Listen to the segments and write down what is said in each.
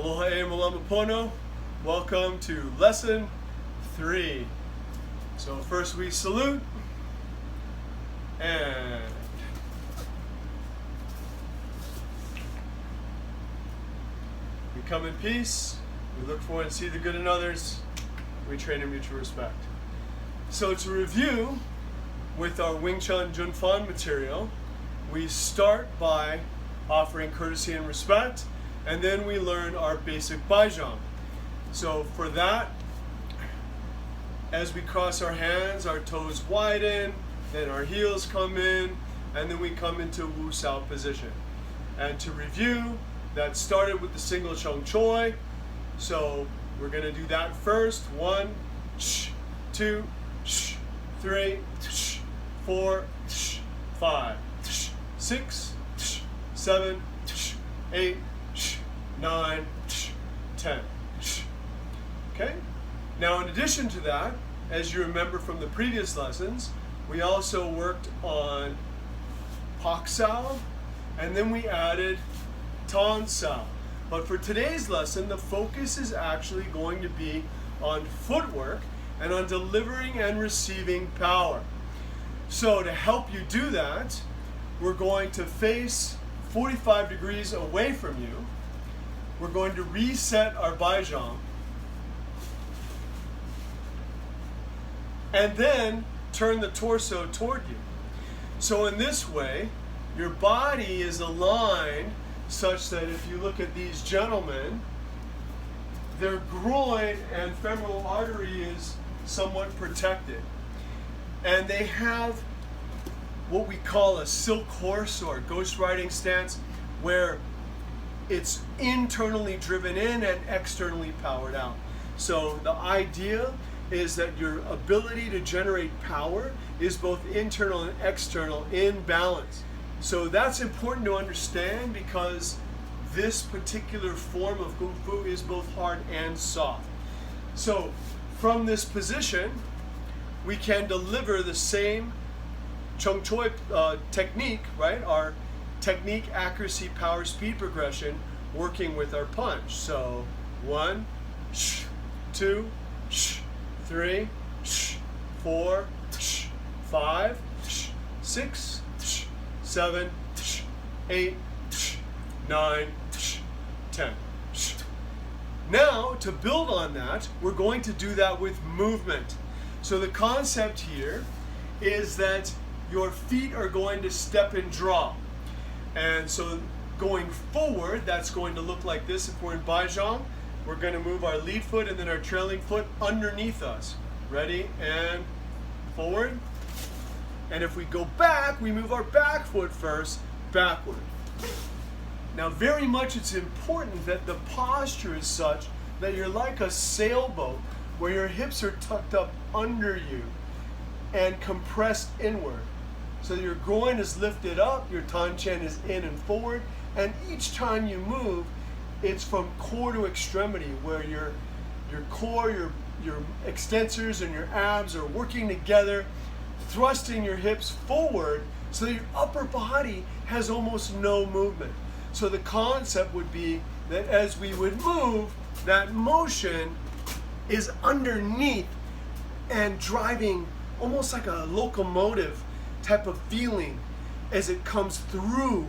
Aloha e malama pono. Welcome to lesson 3. So first we salute and we come in peace. We look for and see the good in others. We train in mutual respect. So to review with our Wing Chun Jun Fan material, we start by offering courtesy and respect, and then we learn our basic baizhang. So for that, as we cross our hands, our toes widen, then our heels come in, and then we come into Wu Sao position. And to review, that started with the single Chung Choi. So we're going to do that first. 1, 2, 3, 4, 5, 6, 7, 8, 9, 10. Okay? Now in addition to that, as you remember from the previous lessons, we also worked on Pak Sao, and then we added Tan Sao. But for today's lesson, the focus is actually going to be on footwork and on delivering and receiving power. So to help you do that, we're going to face 45 degrees away from you. We're going to reset our baizhang, and then turn the torso toward you. So in this way, your body is aligned such that if you look at these gentlemen, their groin and femoral artery is somewhat protected. And they have what we call a silk horse or ghost riding stance, where it's internally driven in and externally powered out. So the idea is that your ability to generate power is both internal and external in balance. So that's important to understand, because this particular form of Kung Fu is both hard and soft. So from this position, we can deliver the same Chung Choi technique, right? Our technique, accuracy, power, speed progression, working with our punch. So 1, 2, 3, 4, 5, 6, 7, 8, 9, 10. Now, to build on that, we're going to do that with movement. So the concept here is that your feet are going to step and draw. And so going forward, that's going to look like this. If we're in baizhang, we're going to move our lead foot and then our trailing foot underneath us. Ready? And forward. And if we go back, we move our back foot first, backward. Now very much it's important that the posture is such that you're like a sailboat, where your hips are tucked up under you and compressed inward. So your groin is lifted up, your tanchen is in and forward, and each time you move, it's from core to extremity, where your core, your extensors and your abs are working together, thrusting your hips forward so that your upper body has almost no movement. So the concept would be that as we would move, that motion is underneath and driving almost like a locomotive type of feeling as it comes through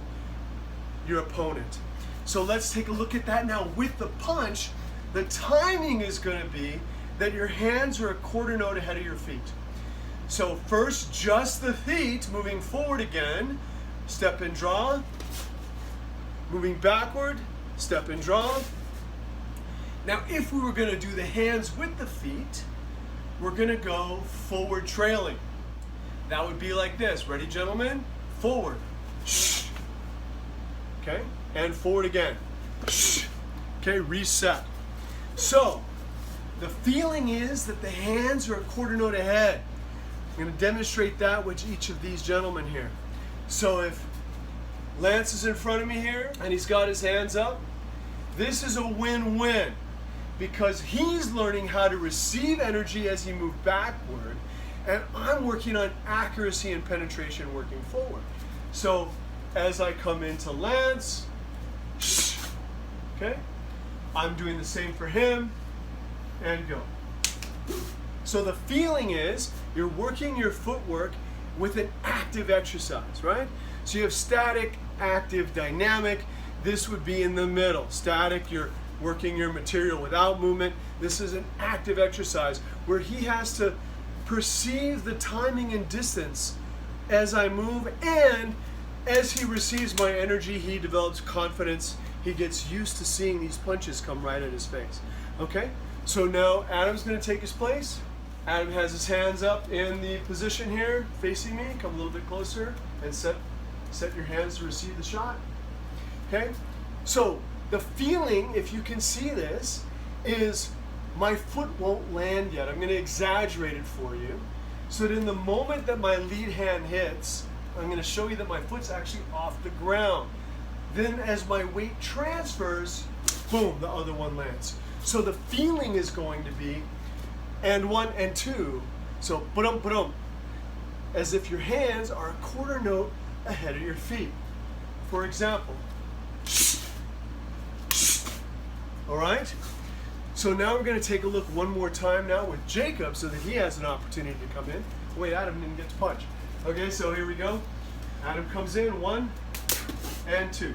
your opponent. So let's take a look at that now with the punch. The timing is going to be that your hands are a quarter note ahead of your feet. So first, just the feet, moving forward again, step and draw, moving backward, step and draw. Now if we were going to do the hands with the feet, we're going to go forward trailing. That would be like this. Ready, gentlemen? Forward. Okay? And forward again. Okay, reset. So, the feeling is that the hands are a quarter note ahead. I'm going to demonstrate that with each of these gentlemen here. So if Lance is in front of me here and he's got his hands up, this is a win-win, because he's learning how to receive energy as he moves backward, and I'm working on accuracy and penetration working forward. So as I come into Lance, okay, I'm doing the same for him, and go. So the feeling is you're working your footwork with an active exercise, right? So you have static, active, dynamic. This would be in the middle. Static, you're working your material without movement. This is an active exercise where he has to perceive the timing and distance as I move, and as he receives my energy, he develops confidence. He gets used to seeing these punches come right at his face. Okay? So now Adam's going to take his place. Adam has his hands up in the position here, facing me. Come a little bit closer and set your hands to receive the shot. Okay? So the feeling, if you can see this, is my foot won't land yet. I'm going to exaggerate it for you. So that in the moment that my lead hand hits, I'm going to show you that my foot's actually off the ground. Then as my weight transfers, boom, the other one lands. So the feeling is going to be and 1 and 2. So ba-dum, ba-dum, as if your hands are a quarter note ahead of your feet. For example, all right? So now we're going to take a look one more time now with Jacob so that he has an opportunity to come in. Wait, Adam didn't get to punch. Okay, so here we go. Adam comes in, 1 and 2.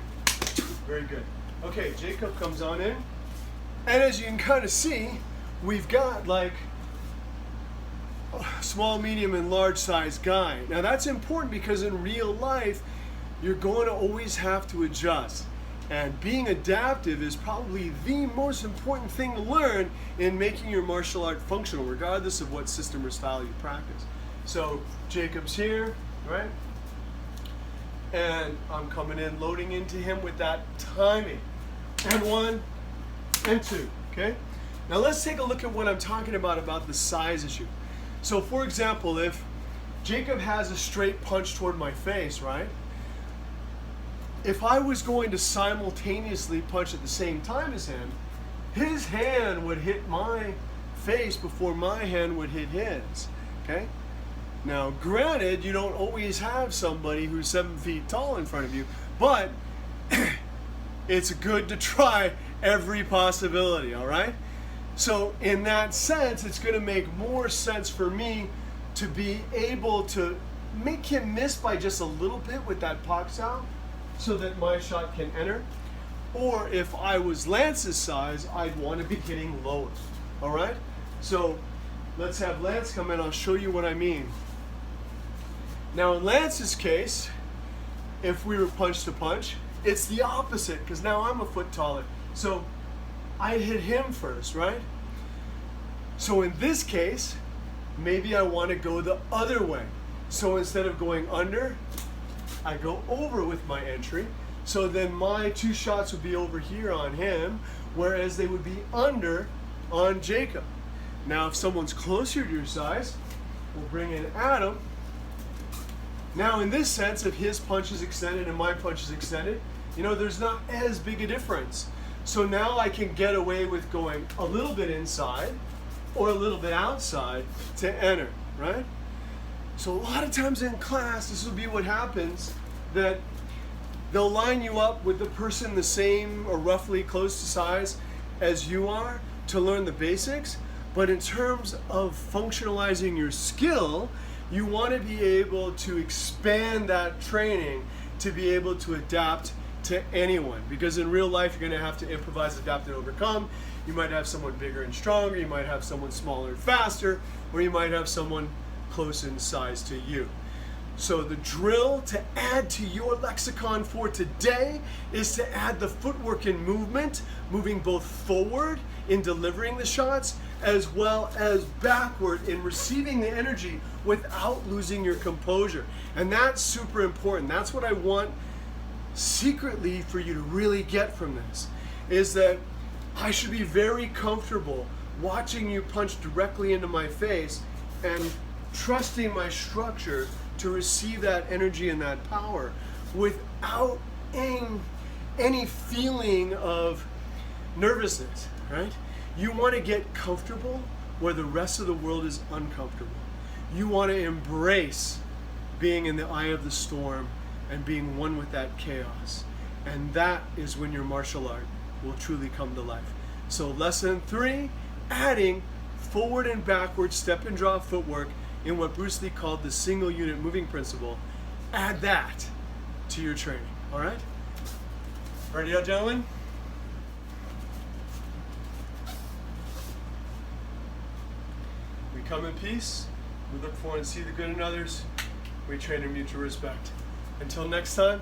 Very good. Okay, Jacob comes on in. And as you can kind of see, we've got like a small, medium, and large size guy. Now that's important because in real life, you're going to always have to adjust. And being adaptive is probably the most important thing to learn in making your martial art functional, regardless of what system or style you practice. So Jacob's here, right? And I'm coming in, loading into him with that timing. And 1 and 2, okay? Now let's take a look at what I'm talking about the size issue. So for example, if Jacob has a straight punch toward my face, right? If I was going to simultaneously punch at the same time as him, his hand would hit my face before my hand would hit his, okay? Now, granted, you don't always have somebody who's 7 feet tall in front of you, but it's good to try every possibility, all right? So in that sense, it's going to make more sense for me to be able to make him miss by just a little bit with that pop sound, so that my shot can enter. Or if I was Lance's size, I'd want to be hitting lower. All right? So let's have Lance come in. I'll show you what I mean. Now in Lance's case, if we were punch to punch, it's the opposite because now I'm a foot taller. So I hit him first, right? So in this case, maybe I want to go the other way. So instead of going under, I go over with my entry, so then my 2 shots would be over here on him, whereas they would be under on Jacob. Now if someone's closer to your size, we'll bring in Adam. Now in this sense, if his punch is extended and my punch is extended, you know, there's not as big a difference. So now I can get away with going a little bit inside or a little bit outside to enter, right? So a lot of times in class, this will be what happens, that they'll line you up with the person the same or roughly close to size as you are to learn the basics. But in terms of functionalizing your skill, you want to be able to expand that training to be able to adapt to anyone. Because in real life, you're going to have to improvise, adapt, and overcome. You might have someone bigger and stronger, you might have someone smaller and faster, or you might have someone close in size to you. So the drill to add to your lexicon for today is to add the footwork and movement, moving both forward in delivering the shots as well as backward in receiving the energy without losing your composure. And that's super important. That's what I want secretly for you to really get from this, is that I should be very comfortable watching you punch directly into my face and trusting my structure to receive that energy and that power without any feeling of nervousness, right? You want to get comfortable where the rest of the world is uncomfortable. You want to embrace being in the eye of the storm and being one with that chaos. And that is when your martial art will truly come to life. So lesson 3, adding forward and backward step and draw footwork in what Bruce Lee called the single unit moving principle. Add that to your training, all right? Ready out, gentlemen? We come in peace, we look for and see the good in others, we train in mutual respect. Until next time,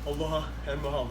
aloha and mahalo.